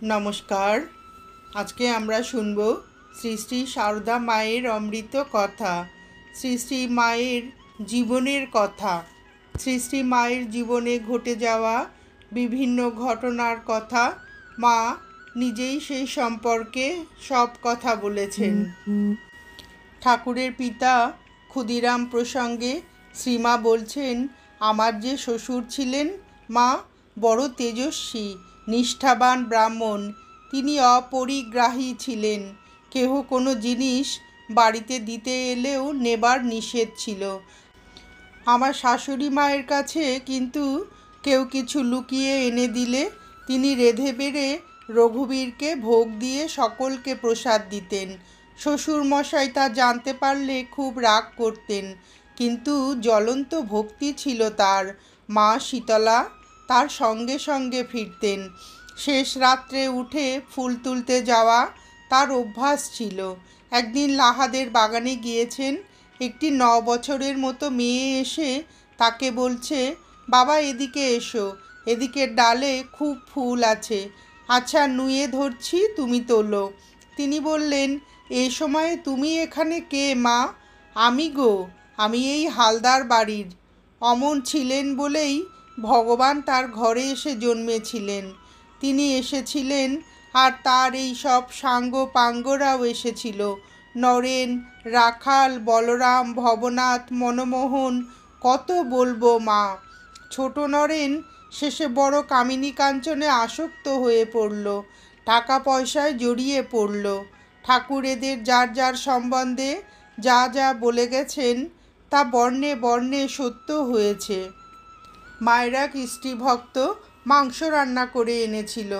নমস্কার। আজকে আমরা শুনব শ্রী শ্রী সারদা মায়ের অমৃত কথা, শ্রী শ্রী মায়ের জীবনের কথা, শ্রী শ্রী মায়ের জীবনে ঘটে যাওয়া বিভিন্ন ঘটনার কথা। মা নিজেই সেই সম্পর্কে সব কথা বলেছেন। ঠাকুরের পিতা ক্ষুদিরাম প্রসঙ্গে শ্রীমা বলছেন, আমার যে শ্বশুর ছিলেন মা, বড় তেজস্বী নিষ্ঠাবান ব্রাহ্মণ। তিনি অপরিগ্রাহী ছিলেন। কেহ কোনো জিনিস বাড়িতে দিতে এলেও নেবার নিষেধ ছিল। আমার শাশুড়ি মায়ের কাছে কিন্তু কেউ কিছু লুকিয়ে এনে দিলে তিনি রেঁধে বেড়ে রঘুবীরকে ভোগ দিয়ে সকলকে প্রসাদ দিতেন। শ্বশুরমশাই তা জানতে পারলে খুব রাগ করতেন, কিন্তু জ্বলন্ত ভক্তি ছিল তার। মা শীতলা তার সঙ্গে সঙ্গে ফিরতেন। শেষ রাত্রে উঠে ফুল তুলতে যাওয়া তার অভ্যাস ছিল। একদিন লাহাদের বাগানে গিয়েছেন। একটি 9 বছরের মতো মেয়ে এসে তাকে বলছে, বাবা এদিকে এসো, এদিকের ডালে খুব ফুল আছে, আচ্ছা নুয়ে ধরছি, তুমি তোলো। তিনি বললেন, এই সময়ে তুমি এখানে কে মা? আমি গো, আমি এই হালদার বাড়ির। অমন ছিলেন বলেই ভগবান তার ঘরে এসে জন্মেছিলেন। তিনি এসেছিলেন, আর তার এই সব সাঙ্গ পাঙ্গরাও এসেছিল। নরেন, রাখাল, বলরাম, ভবনাথ, মনমোহন, কত বলবো মা। ছোট নরেন শেষে বড় কামিনী কাঞ্চনে আসক্ত হয়ে পড়ল, টাকা পয়সায় জড়িয়ে পড়ল। ঠাকুর এদের যার যার সম্বন্ধে যা যা বলে গেছেন তা বর্ণে বর্ণে সত্য হয়েছে। মায়েরা কৃষ্টিভক্ত মাংস রান্না করে এনেছিল।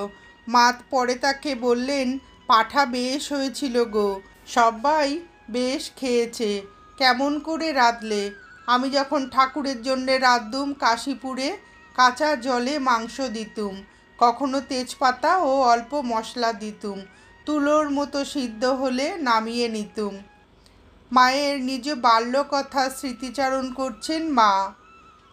মা পরে তাকে বললেন, পাঁঠা বেশ হয়েছিল গো, সবাই বেশ খেয়েছে। কেমন করে রাঁধলে? আমি যখন ঠাকুরের জন্যে রাঁধতুম কাশীপুরে কাঁচা জলে মাংস দিতুম, কখনো তেজপাতা ও অল্প মশলা দিতুম, তুলোর মতো সিদ্ধ হলে নামিয়ে নিতুম। মায়ের নিজ বাল্যকথা স্মৃতিচারণ করছেন মা।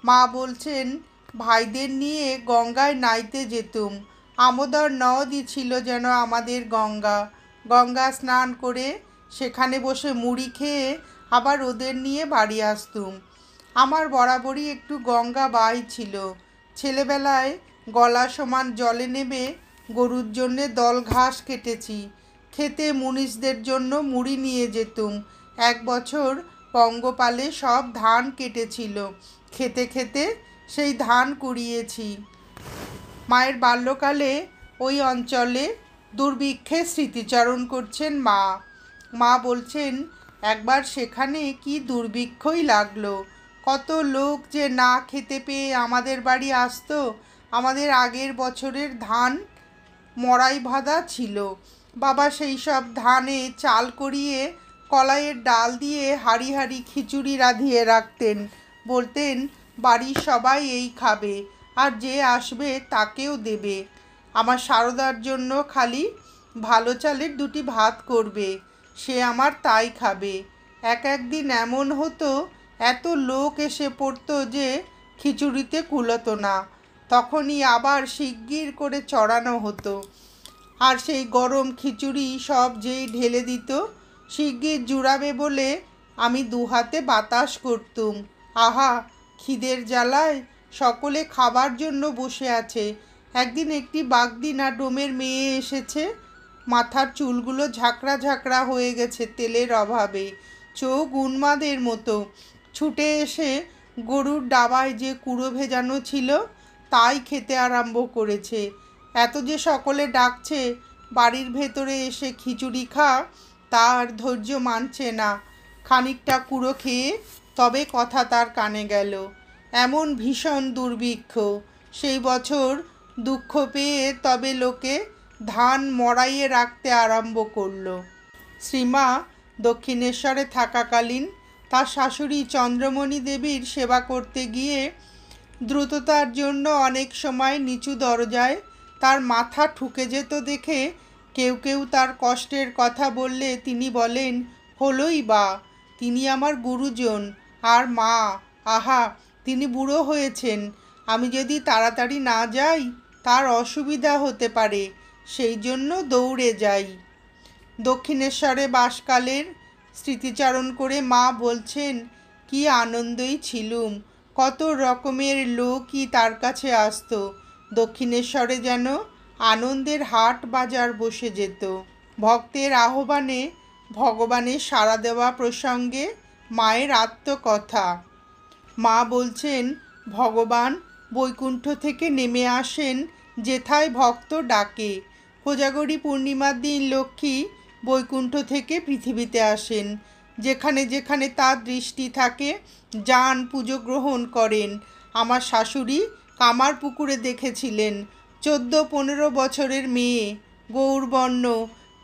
মা বলছেন, ভাইদের নিয়ে গঙ্গায় নাইতে যেতুম। আমোদর নদই ছিল যেন আমাদের গঙ্গা। গঙ্গা স্নান করে সেখানে বসে মুড়ি খেয়ে আবার ওদের নিয়ে বাড়ি আসতুম। আমার বরাবরই একটু গঙ্গা বাই ছিল। ছেলেবেলায় গলা সমান জলে নেমে গরুর জন্যে দল ঘাস কেটেছি। খেতে মুনিশদের জন্য মুড়ি নিয়ে যেতুম। 1 বছর পঙ্গপালে সব ধান কেটেছিল, খেতে খেতে সেই ধান কুড়িয়েছি। মায়ের বাল্যকালে ওই অঞ্চলে দুর্ভিক্ষের স্মৃতিচারণ করছেন মা। মা বলছেন, একবার সেখানে কি দুর্ভিক্ষই লাগলো। কত লোক যে না খেতে পেয়ে আমাদের বাড়ি আসতো। আমাদের আগের বছরের ধান মড়াই বাঁধা ছিল। বাবা সেই সব ধানে চাল করিয়ে কলাইয়ের ডাল দিয়ে হাঁড়ি হাঁড়ি খিচুড়ি রাঁধিয়ে রাখতেন। বলতেন, বাড়ির সবাই এই খাবে, আর যে আসবে তাকেও দেবে। আমার সারদার জন্য খালি ভালো চালের 2টি ভাত করবে, সে আমার তাই খাবে। একদিন এমন হতো, এত লোক এসে পড়তো যে খিচুড়িতে কুলোতো না। তখনই আবার শিগগির করে চড়ানো হতো। আর সেই গরম খিচুড়ি সব যেই ঢেলে দিত, শিগগির জুড়াবে বলে আমি 2 হাতে বাতাস করতুম। আহা, খিদের জ্বালায় সকলে খাবার জন্য বসে আছে। একদিন একটি বাগদিনা ডোমের মেয়ে এসেছে। মাথার চুলগুলো ঝাঁকড়া ঝাঁকড়া হয়ে গেছে তেলের অভাবে, চোখ উন্মাদের মতো। ছুটে এসে গরুর ডাবায় যে কুড়ো ভেজানো ছিল তাই খেতে আরম্ভ করেছে। এত যে সকলে ডাকছে বাড়ির ভেতরে এসে খিচুড়ি খা, তার ধৈর্য মানছে না। খানিকটা কুড়ো খেয়ে তবে কথা তার কানে গেল। এমন ভীষণ দুর্ভিক্ষ। সেই বছর দুঃখ পেয়ে তবে লোকে ধান মড়াইয়ে রাখতে আরম্ভ করল। শ্রীমা দক্ষিণেশ্বরে থাকাকালীন তার শাশুড়ি চন্দ্রমণি দেবীর সেবা করতে গিয়ে দ্রুততার জন্য অনেক সময় নিচু দরজায় তার মাথা ঠুকে যেত দেখে কেউ কেউ তার কষ্টের কথা বললে তিনি বলেন, হলোই বা, তিনি আমার গুরুজন। আর মা, আহা, তিনি বুড়ো হয়েছেন, আমি যদি তাড়াতাড়ি না যাই তার অসুবিধা হতে পারে। সেই জন্য দৌড়ে যাই। দক্ষিণেশ্বরে বাসকালের স্মৃতিচারণ করে মা বলছেন, কি আনন্দই ছিলুম, কত রকমের লোকই তার কাছে আসতো। দক্ষিণেশ্বরে যেন আনন্দের হাট বাজার বসে যেত। ভক্তের আহ্বানে ভগবানের সাড়া দেওয়া প্রসঙ্গে মায়ের আত্মকথা। মা বলছেন, ভগবান বৈকুণ্ঠ থেকে নেমে আসেন যেথায় ভক্ত ডাকে। কোজাগরী পূর্ণিমার দিন লক্ষ্মী বৈকুণ্ঠ থেকে পৃথিবীতে আসেন। যেখানে যেখানে তার দৃষ্টি থাকে যান পুজো গ্রহণ করেন। আমার শাশুড়ি কামারপুকুরে দেখেছিলেন 14-15 বছরের মেয়ে, গৌরবর্ণ,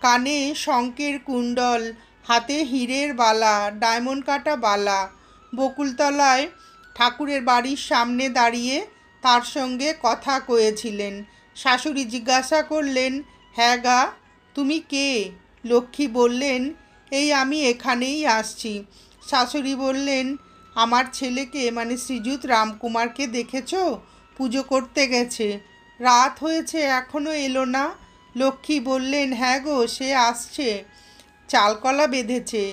কানে শঙ্কের কুণ্ডল, হাতে হীরের বালা, ডায়মন্ড কাটা বালা। বকুলতলায় ঠাকুরের বাড়ির সামনে দাঁড়িয়ে তার সঙ্গে কথা কয়েছিলেন। শাশুড়ি জিজ্ঞাসা করলেন, হ্যাঁ গা, তুমি কে? লক্ষ্মী বললেন, এই আমি এখানেই আসছি। শাশুড়ি বললেন, আমার ছেলেকে মানে শ্রীযুত রামকুমারকে দেখেছো? পুজো করতে গেছে, রাত হয়েছে এখনো এলো না। লক্ষ্মী বললেন, হ্যাঁ গো, সে আসছে, চালকলা বেঁধেছে।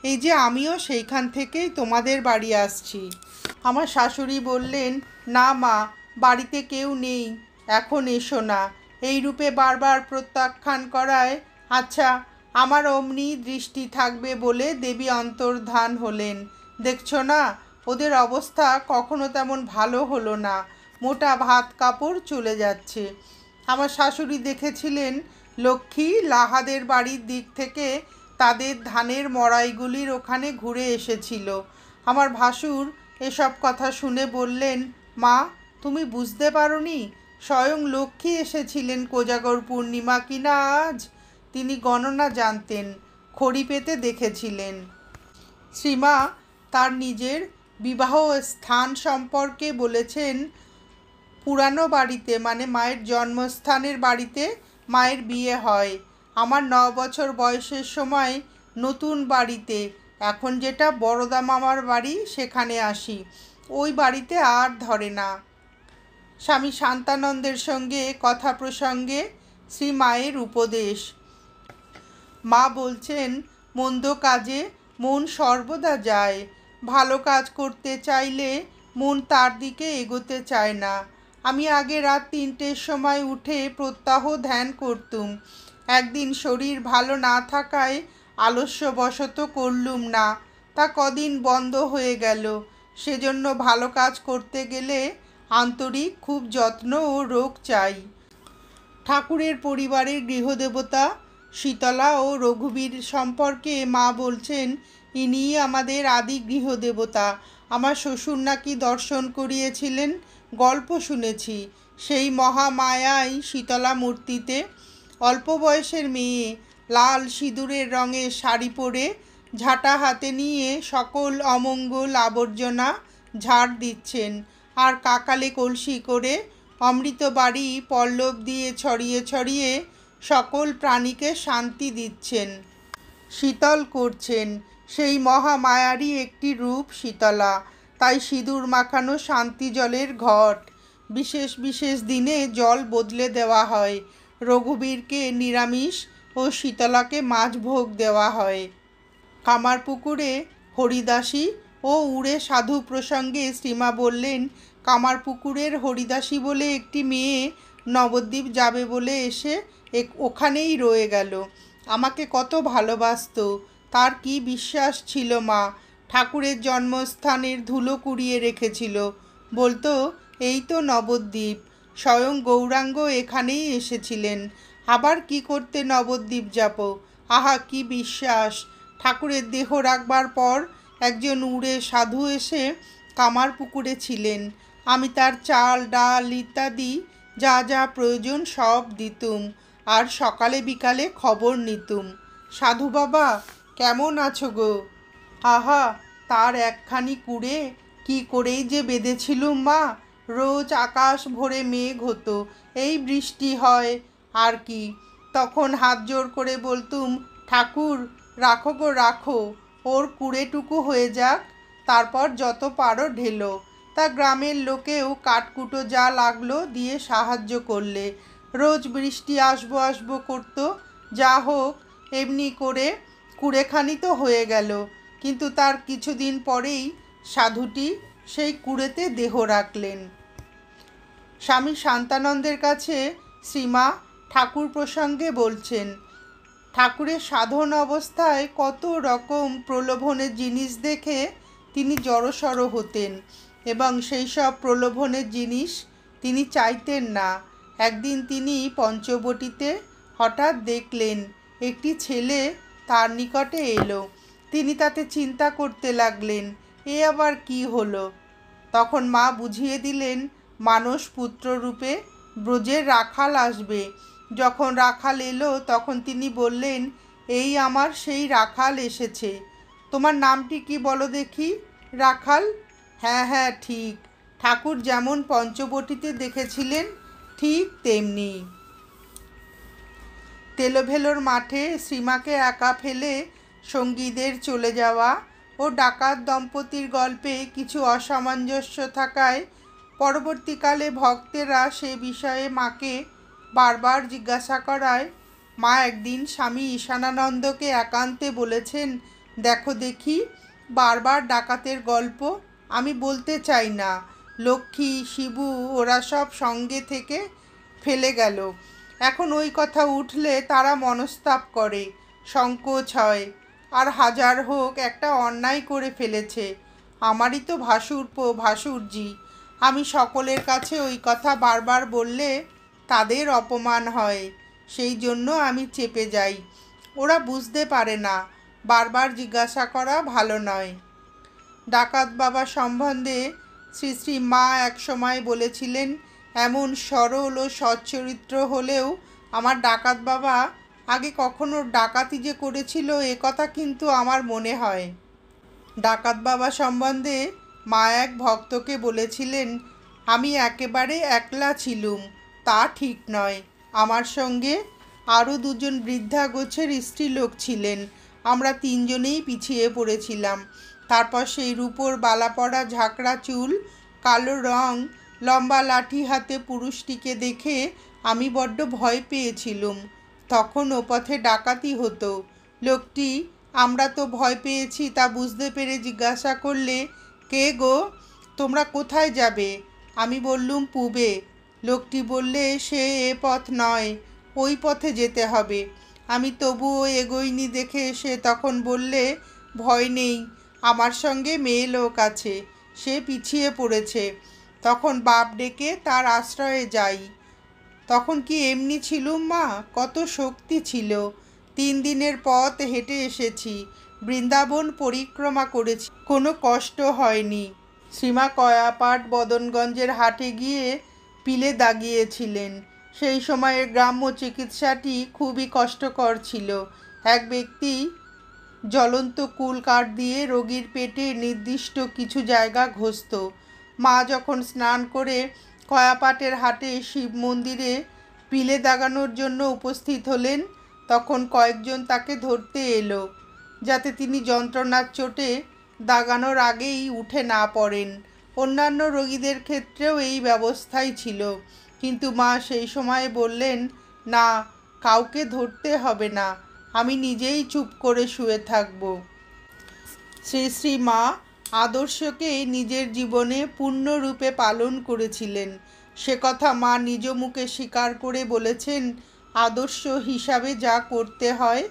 এই যে আমিও সেইখান থেকেই তোমাদের বাড়ি আসছি। আমার শাশুড়ি বললেন, না মা, বাড়িতে কেউ নেই, এখন এসো না। এই রূপে বারবার প্রত্যাখ্যান করায় আচ্ছা আমার অমনি দৃষ্টি থাকবে বলে দেবী অন্তর্ধান হলেন। দেখছো না, ওদের অবস্থা কখনো তেমন ভালো হলো না, মোটা ভাত কাপড় চলে যাচ্ছে। আমার শাশুড়ি দেখেছিলেন লক্ষ্মী লাহাদের বাড়ির দিক থেকে তাদের ধানের মড়াইগুলির ওখানে ঘুরে এসেছিল। আমার ভাসুর এসব কথা শুনে বললেন, মা, তুমি বুঝতে পারোনি? স্বয়ং লক্ষ্মী এসেছিলেন কোজাগর পূর্ণিমা কিনা আজ। তিনি গণনা জানতেন, খড়ি পেতে দেখেছিলেন। শ্রীমা তার নিজের বিবাহ স্থান সম্পর্কে বলেছেন, পুরানো বাড়িতে মানে মায়ের জন্মস্থানের বাড়িতে মায়ের বিয়ে হয়। আমার 9 বছর বয়সের সময় নতুন বাড়িতে, এখন যেটা বড়দা মামার বাড়ি, সেখানে আসি। ওই বাড়িতে আর ধরে না। স্বামী শান্তানন্দের সঙ্গে কথা প্রসঙ্গে শ্রী মায়ের উপদেশ। মা বলছেন, মন্দ কাজে মন সর্বদা যায়, ভালো কাজ করতে চাইলে মন তার দিকে এগোতে চায় না। আমি আগে রাত 3টের সময় উঠে প্রত্যাহ ধ্যান করতুম। একদিন শরীর ভালো না থাকায় আলস্যবশত করলুম না, তা কদিন বন্ধ হয়ে গেল। সেজন্য ভালো কাজ করতে গেলে আন্তরিক খুব যত্ন ও রোগ চাই। ঠাকুরের পরিবারের গৃহদেবতা শীতলা ও রঘুবীর সম্পর্কে মা বলছেন, ইনিই আমাদের আদি গৃহদেবতা। আমার শ্বশুর নাকি দর্শন করিয়েছিলেন, গল্প শুনেছি। সেই মহামায়াই শীতলা মূর্তিতে। অল্প বয়সের মেয়ে, লাল সিঁদুরের রঙের শাড়ি পরে ঝাঁটা হাতে নিয়ে সকল অমঙ্গল আবর্জনা ঝাড় দিচ্ছেন, আর কাকালে কলসি করে অমৃত বাড়ি পল্লব দিয়ে ছড়িয়ে ছড়িয়ে সকল প্রাণীকে শান্তি দিচ্ছেন, শীতল করছেন। সেই মহামায়ারই একটি রূপ শীতলা। তাই সিঁদুর মাখানো শান্তি জলের ঘট। বিশেষ বিশেষ দিনে জল বদলে দেওয়া হয়। রঘুবীরকে নিরামিষ ও শীতলাকে মাছ ভোগ দেওয়া হয়। কামারপুকুরে হরিদাসী ও উড়ে সাধু প্রসঙ্গে শ্রীমা বললেন, কামারপুকুরের হরিদাসী বলে একটি মেয়ে নবদ্বীপ যাবে বলে এসে ওখানেই রয়ে গেল। আমাকে কত ভালোবাসতো, তার কি বিশ্বাস ছিল মা। ঠাকুরের জন্মস্থানের ধুলো কুড়িয়ে রেখেছিল। বলতো, এই তো নবদ্বীপ, স্বয়ং গৌরাঙ্গ এখানেই এসেছিলেন, আবার কি করতে নবদ্বীপ যাব। আহা, কি বিশ্বাস! ঠাকুরের দেহ রাখবার পর একজন উড়ে সাধু এসে কামারপুকুরে ছিলেন। আমি তার চাল ডাল ইত্যাদি যা যা প্রয়োজন সব দিতুম, আর সকালে বিকালে খবর নিতুম। সাধু বাবা, কেমন আছো গো? আহা, তার একখানি কুড়ে কি করেই যে বেঁধেছিলুম মা। রোজ আকাশ ভরে মেঘ হতো, এই বৃষ্টি হয় আর কি। তখন হাত জোর করে বলতুম, ঠাকুর রাখো গো রাখো, ওর কুড়েটুকু হয়ে যাক, তারপর যত পারো ঢেলো। তা গ্রামের লোকেও কাঠকুটো যা লাগলো দিয়ে সাহায্য করলে। রোজ বৃষ্টি আসবো আসবো করতো, যা হোক এমনি করে কুড়েখানি তো হয়ে গেল। কিন্তু তার কিছুদিন পরেই সাধুটি সেই কুড়েতে দেহ রাখলেন। স্বামী শান্তানন্দের কাছে শ্রীমা ঠাকুর প্রসঙ্গে বলছেন, ঠাকুরের সাধন অবস্থায় কত রকম প্রলোভনের জিনিস দেখে তিনি জড়সড় হতেন এবং সেই সব প্রলোভনের জিনিস তিনি চাইতেন না। একদিন তিনি পঞ্চবটিতে হঠাৎ দেখলেন একটি ছেলে তার নিকটে এলো। তিনি তাতে চিন্তা করতে লাগলেন, এ আবার কি হলো। তখন মা বুঝিয়ে দিলেন, মানস পুত্র রূপে ব্রজের রাখাল আসবে। যখন রাখাল এলো তখন তিনি বললেন, এই আমার সেই রাখাল এসেছে। তোমার নামটি কি বলো দেখি? রাখাল? হ্যাঁ হ্যাঁ ঠিক, ঠাকুর যেমন পঞ্চবটিতে দেখেছিলেন ঠিক তেমনি। তেলোভেলোর মাঠে শ্রীমাকে একা ফেলে সঙ্গীদের চলে যাওয়া ও ডাকাত দম্পতির গল্পে কিছু অসামঞ্জস্য থাকায় পরবর্তীকালে ভক্তেরা সে বিষয়ে মাকে বারবার জিজ্ঞাসা করায় মা একদিন স্বামী ঈশানানন্দকে একান্তে বলেছেন, দেখো দেখি, বারবার ডাকাতের গল্প আমি বলতে চাই না। লক্ষ্মী শিবু ওরা সব সঙ্গে থেকে ফেলে গেল। এখন ওই কথা উঠলে তারা মনস্তাপ করে, সংকোচ হয়। আর হাজার হোক একটা অন্যায় করে ফেলেছে, আমারই তো ভাসুরজি। আমি সকলের কাছে ওই কথা বারবার বললে তাদের অপমান হয়, সেই জন্য আমি চেপে যাই। ওরা বুঝতে পারে না, বারবার জিজ্ঞাসা করা ভালো নয়। ডাকাত বাবা সম্বন্ধে শ্রী শ্রী মা এক সময় বলেছিলেন, এমন সরল ও সচ্চরিত্র হলেও আমার ডাকাত বাবা আগে কখনো ডাকাতি যে করেছিল এ কথা কিন্তু আমার মনে হয়। ডাকাত বাবা সম্বন্ধে মা এক ভক্তকে বলেছিলেন, আমি একেবারে একলা ছিলুম, তা ঠিক নয়। আমার সঙ্গে আরও দুজন বৃদ্ধা গোছের স্ত্রীলোক ছিলেন। আমরা তিনজনেই পিছিয়ে পড়েছিলাম। তারপর সেই রূপোর বালা পড়া ঝাঁকড়া চুল, কালো রং, লম্বা লাঠি হাতে পুরুষটিকে দেখে আমি বড্ড ভয় পেয়েছিলুম। তখন ও পথে ডাকাতি হতো। লোকটি আমরা তো ভয় পেয়েছি তা বুঝতে পেরে জিজ্ঞাসা করলে, কে গো, তোমরা কোথায় যাবে? আমি বললুম, পূবে। লোকটি বললে, সে এ পথ নয়, ওই পথে যেতে হবে। আমি তবুও এগোইনি দেখে সে তখন বললে, ভয় নেই, আমার সঙ্গে মেয়ে লোক আছে, সে পিছিয়ে পড়েছে। তখন বাপ ডেকে তার আশ্রয়ে যাই। তখন কি এমনি ছিলুম মা, কত শক্তি ছিল। 3 দিনের পথ হেঁটে এসেছি, বৃন্দাবন পরিক্রমা করেছি, কোনো কষ্ট হয়নি। শ্রীমা কয়াপাট বদনগঞ্জের হাটে গিয়ে পিলে দাগিয়েছিলেন। সেই সময়ের গ্রাম্য চিকিৎসাটি খুবই কষ্টকর ছিল। এক ব্যক্তি জ্বলন্ত কুল কাঠ দিয়ে রোগীর পেটে নির্দিষ্ট কিছু জায়গা ঘষত। মা যখন স্নান করে কয়াপাটের হাটে শিব মন্দিরে পিলে দাগানোর জন্য উপস্থিত হলেন, তখন কয়েকজন তাকে ধরতে এলো, যাতে তিনি যন্ত্রণার চোটে দাগানোর আগেই উঠে না পড়েন। অন্যান্য রোগীদের ক্ষেত্রেও এই ব্যবস্থাই ছিল, কিন্তু মা সেই সময় বললেন, না, কাউকে ধরতে হবে না, আমি নিজেই চুপ করে শুয়ে থাকব। শ্রী শ্রী মা আদর্শকে নিজের জীবনে পূর্ণরূপে পালন করেছিলেন। সে কথা মা নিজ মুখে স্বীকার করে বলেছেন, আদর্শ হিসাবে যা করতে হয়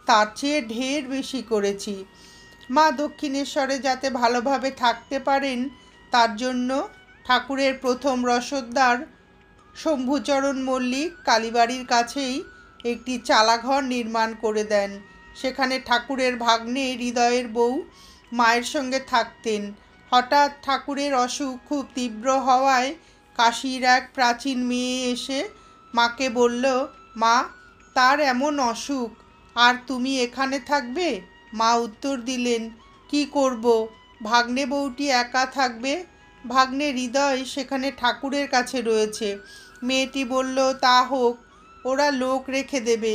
তার চেয়ে ঢের বেশি করেছি। মা দক্ষিণেশ্বরে যাতে ভালোভাবে থাকতে পারেন তার জন্য ঠাকুরের প্রথম রসদদার শম্ভুচরণ মল্লিক কালীবাড়ির কাছেই একটি চালাঘর নির্মাণ করে দেন। সেখানে ঠাকুরের ভাগ্নে হৃদয়ের বউ মায়ের সঙ্গে থাকতেন। হঠাৎ ঠাকুরের অসুখ খুব তীব্র হওয়ায় কাশীর এক প্রাচীন মেয়ে এসে মাকে বলল, মা, তার এমন অসুখ, আর তুমি এখানে থাকবে? মা উত্তর দিলেন, কি করব, ভাগ্নে বউটি একা থাকবে। ভাগ্নে হৃদয় সেখানে ঠাকুরের কাছে রয়েছে। মেয়েটি বলল, তা হোক, ওরা লোক রেখে দেবে।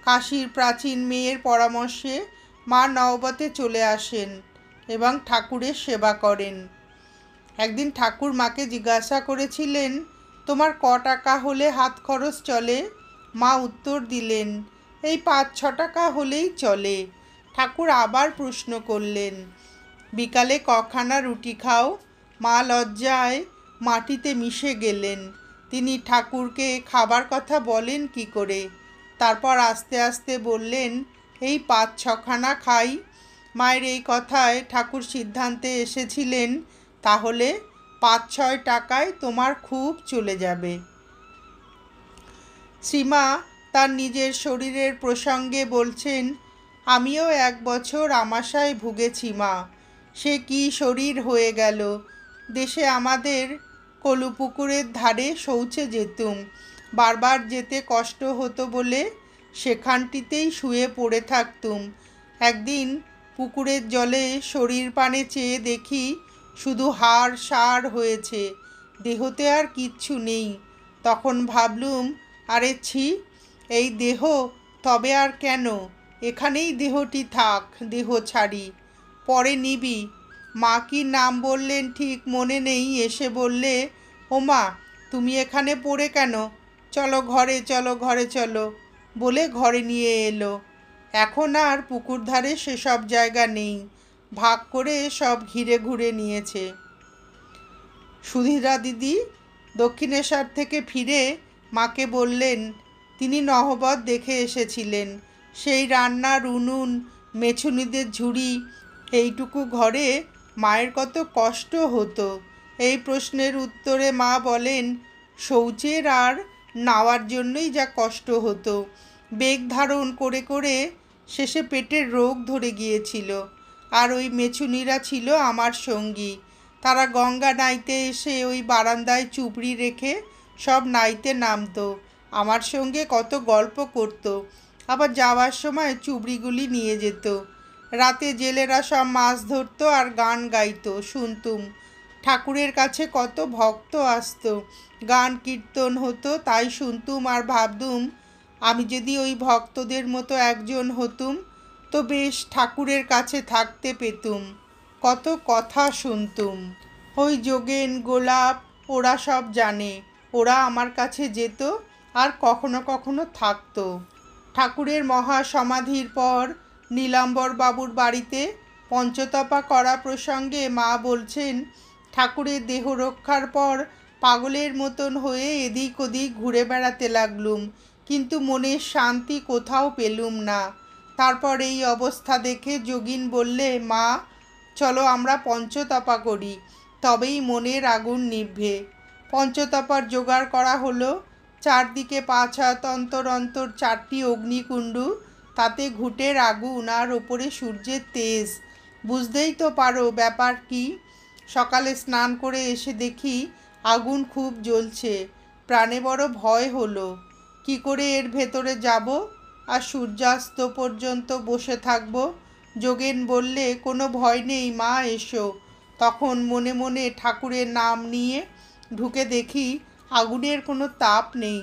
কাশীর প্রাচীন মেয়ের পরামর্শে মা নওবতে চলে আসেন এবং ঠাকুরের সেবা করেন। একদিন ঠাকুর মাকে জিজ্ঞাসা করেছিলেন, তোমার ক টাকা হলে হাত খরচ চলে? মা উত্তর দিলেন, এই 5-6 টাকা হলেই চলে। ঠাকুর আবার প্রশ্ন করলেন, বিকালে কখানা রুটি খাও? মা লজ্জায় মাটিতে মিশে গেলেন। তিনি ঠাকুরকে খাবার কথা বলেন কি করে? তারপর আস্তে আস্তে বললেন, এই 5-6খানা খাই। মায়ের এই কথায় ঠাকুর সিদ্ধান্তে এসেছিলেন, তাহলে 5-6 টাকায় তোমার খুব চলে যাবে। শ্রীমা তার নিজের শরীরের প্রসঙ্গে বলছেন, আমিও 1 বছর আমাশায় ভুগেছি মা। সে কি শরীর হয়ে গেল। দেশে আমাদের কলুপুকুরের ধারে শৌচে যেতুম। বারবার যেতে কষ্ট হতো বলে সেখানটিতেই শুয়ে পড়ে থাকতুম। একদিন পুকুরের জলে শরীর পানে চেয়ে দেখি শুধু হাড় সার হয়েছে, দেহতে আর কিচ্ছু নেই। তখন ভাবলুম, আরে ছি, এই দেহ তবে আর কেন? এখানেই দেহটি থাক, দেহ ছাড়ি, পরে নিবি। মা কি নাম বললেন ঠিক মনে নেই, এসে বললে, ও মা, তুমি এখানে পড়ে কেন? চলো ঘরে, চলো ঘরে চলো, বলে ঘরে নিয়ে এলো। এখন আর পুকুর ধারে সেসব জায়গা নেই, ভাগ করে সব ঘিরে ঘুরে নিয়েছে। সুধীরা দিদি দক্ষিণেশ্বর থেকে ফিরে মাকে বললেন, তিনি নহবত দেখে এসেছিলেন। সেই রান্নার উনুন, মেছুনিদের ঝুড়ি, এইটুকু ঘরে মায়ের কত কষ্ট হতো। এই প্রশ্নের উত্তরে মা বলেন, শৌচের আর নাওয়ার জন্যই যা কষ্ট হতো। বেগ ধারণ করে করে শেষে পেটের রোগ ধরে গিয়েছিল। আর ওই মেছুনিরা ছিল আমার সঙ্গী। তারা গঙ্গা নাইতে এসে ওই বারান্দায় চুবড়ি রেখে সব নাইতে নামতো, আমার সঙ্গে কত গল্প করত। আবার যাওয়ার সময় চুবড়িগুলি নিয়ে যেত। রাতে জেলেরা সব মাছ ধরতো আর গান গাইতো, শুনতুম। ঠাকুরের কাছে কত ভক্ত আসতো, গান কীর্তন হতো, তাই শুনতুম আর ভাবতুম, আমি যদি ওই ভক্তদের মতো একজন হতুম তো বেশ ঠাকুরের কাছে থাকতে পেতুম, কত কথা শুনতুম। ওই যোগেন, গোলাপ, ওরা সব জানে। ওরা আমার কাছে যেত আর কখনো কখনো থাকতো। ঠাকুরের মহা সমাধির পর নীলাম্বর বাবুর বাড়িতে পঞ্চতপা করা প্রসঙ্গে মা বলছেন, ঠাকুরের দেহ রক্ষার পর পাগলের মতন হয়ে এদিক ওদিক ঘুরে বেড়াতে লাগলুম, কিন্তু মনের শান্তি কোথাও পেলুম না। তারপর এই অবস্থা দেখে যোগিন বললে, মা চলো আমরা পঞ্চতপা করি, তবেই মনের আগুন নিভবে। পঞ্চতপার জোগাড় করা হলো। চারদিকে 5 হাত অন্তর অন্তর 4টি অগ্নিকুণ্ডু, তাতে ঘুঁটের আগুন আর ওপরে সূর্যের তেজ। বুঝতেই তো পারো ব্যাপার কি। সকালে স্নান করে এসে দেখি আগুন খুব জ্বলছে। প্রাণে বড় ভয় হলো, কি করে এর ভেতরে যাব আর সূর্যাস্ত পর্যন্ত বসে থাকব। যোগেন বললে, কোনো ভয় নেই মা, এসো। তখন মনে মনে ঠাকুরের নাম নিয়ে ঢুকে দেখি আগুনের কোনো তাপ নেই,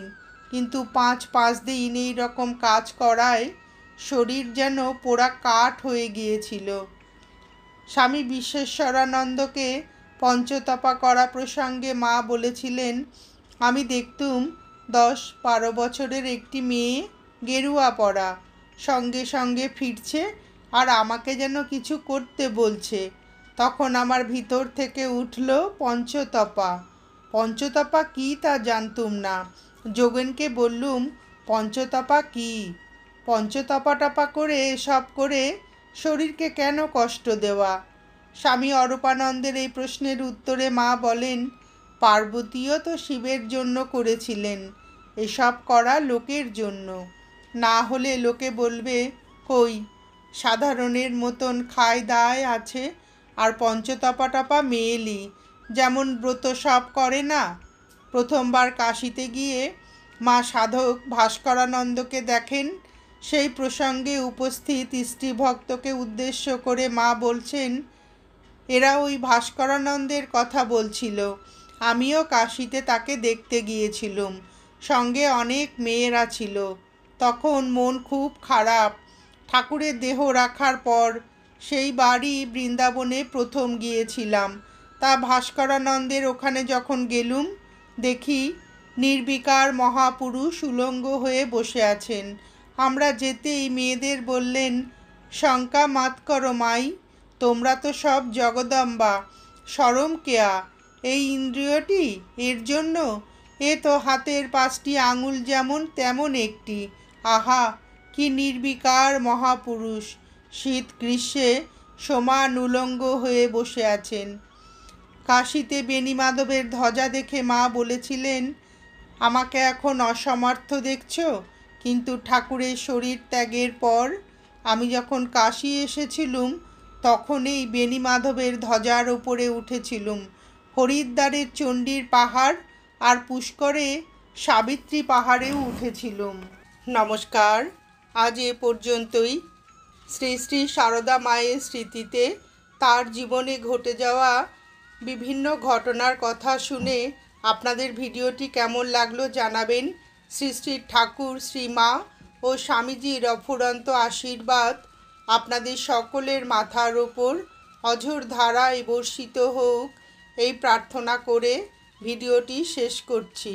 কিন্তু 5 দিন এই রকম কাজ করায় শরীর যেন পোড়া কাঠ হয়ে গিয়েছিল। স্বামী বিশ্বেশ্বরানন্দকে পঞ্চতপা করা প্রসঙ্গে মা বলেছিলেন, আমি দেখতুম 10-12 বছরের একটি মেয়ে গেরুয়া পরা সঙ্গে সঙ্গে ফিরছে আর আমাকে যেন কিছু করতে বলছে। তখন আমার ভিতর থেকে উঠল পঞ্চতপা। পঞ্চতপা কী তা জানতুম না। যোগেনকে বললুম, পঞ্চতপা কী? পঞ্চতপা করে এসব করে শরীরকে কেন কষ্ট দেওয়া? স্বামী অরূপানন্দের এই প্রশ্নের উত্তরে মা বলেন, পার্বতীও তো শিবের জন্য করেছিলেন, এসব করা লোকের জন্য। না হলে লোকে বলবে, কই সাধারণের মতন খায় দায় আছে আর পঞ্চতপা মেয়েলি, যেমন ব্রত সব করে না। প্রথমবার কাশীতে গিয়ে মা সাধক ভাস্করানন্দকে দেখেন। সেই প্রসঙ্গে উপস্থিত স্ত্রীভক্তকে উদ্দেশ্য করে মা বলছেন, এরা ওই ভাস্করানন্দের কথা বলছিল। আমিও কাশীতে তাকে দেখতে গিয়েছিলুম, সঙ্গে অনেক মেয়েরা ছিল। তখন মন খুব খারাপ। ঠাকুরের দেহ রাখার পর সেই বাড়ি বৃন্দাবনে প্রথম গিয়েছিলাম। তা ভাস্করানন্দের ওখানে যখন গেলুম, দেখি নির্বিকার মহাপুরুষ উলঙ্গ হয়ে বসে আছেন। আমরা যেতেই মেয়েদের বললেন, শঙ্কা মাত করো মাই, তোমরা তো সব জগদম্বা, শরম কেয়া, এই ইন্দ্রিয়টি এর জন্য, এ তো হাতের 5টি আঙুল যেমন তেমন একটি। আহা, কি নির্বিকার মহাপুরুষ, শীত গ্রীষ্মে সমান উলঙ্গ হয়ে বসে আছেন। কাশীতে বেণীমাধবের ধ্বজা দেখে মা বলেছিলেন, আমাকে এখন অসমর্থ দেখছো, কিন্তু ঠাকুরের শরীর ত্যাগের পর আমি যখন কাশী এসেছিলুম তখন এই বেণীমাধবের ধ্বজার ওপরে উঠেছিলুম। হরিদ্বারের চণ্ডীর পাহাড় আর পুষ্করে সাবিত্রী পাহাড়েও উঠেছিলুম। নমস্কার, আজ এ পর্যন্তই। শ্রী শ্রী সারদা মায়ের স্মৃতিতে তার জীবনে ঘটে যাওয়া বিভিন্ন ঘটনার কথা শুনে আপনাদের ভিডিওটি কেমন লাগলো জানাবেন। শ্রী শ্রী ঠাকুর, শ্রীমা ও স্বামীজির অফুরন্ত আশীর্বাদ আপনাদের সকলের মাথার ওপর অঝোর ধারায় বর্ষিত হোক, এই প্রার্থনা করে ভিডিওটি শেষ করছি।